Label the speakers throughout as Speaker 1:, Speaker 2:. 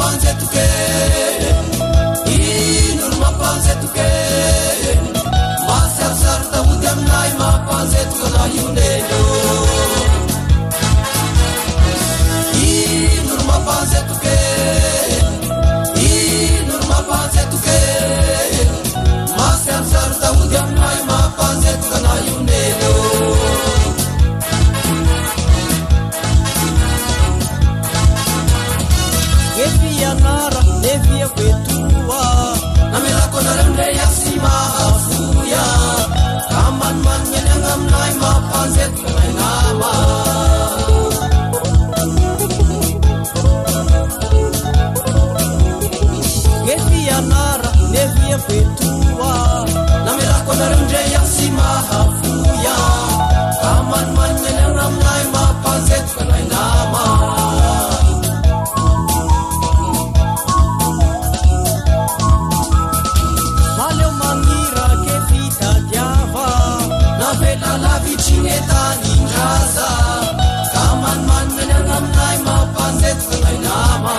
Speaker 1: mapanzetoke inolo mapanzetoke masarisaritaody aminay mapanzetoka na ionelo inolo mapanzetoke inolo mapanzetoke masarisaritaody aminay mapanzetoka na ionelo
Speaker 2: efianara nevia vetua
Speaker 1: namelakonarandray asy mahafoya kamanomanigny any aminay mapanzetoka nay nama
Speaker 2: efianara nevia vetua
Speaker 1: namelakonarandray asy mahafoya kamanomanigny any aminay mapanzetoka nay nama lavitrinetanindraza kamanomanigny any aminay mapanzetoka nay nama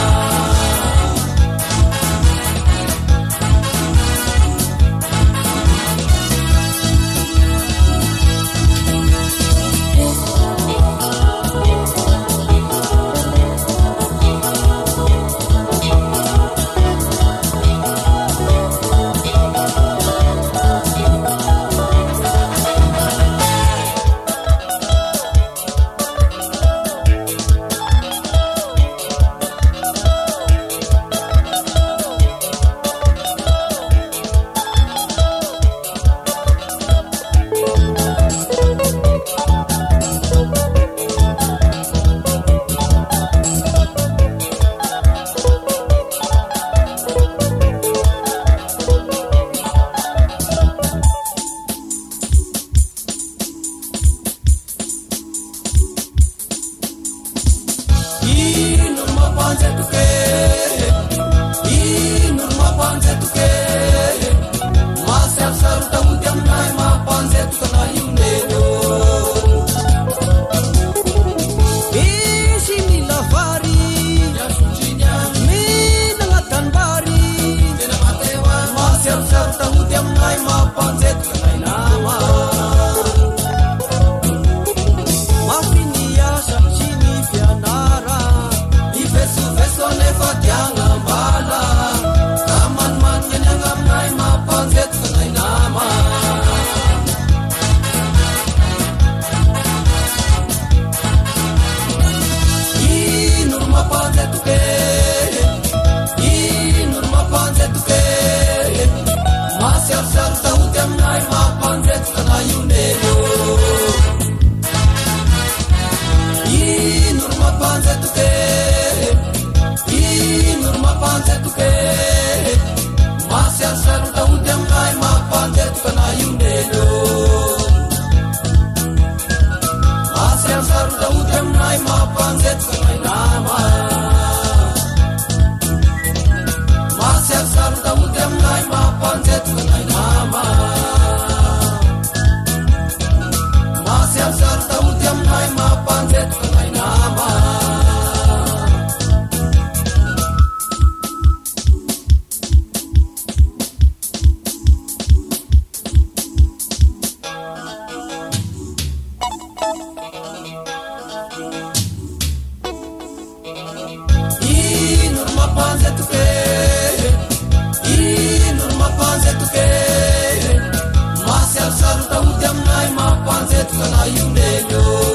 Speaker 1: masarisaritaody aminay mapanzetoka na ionelo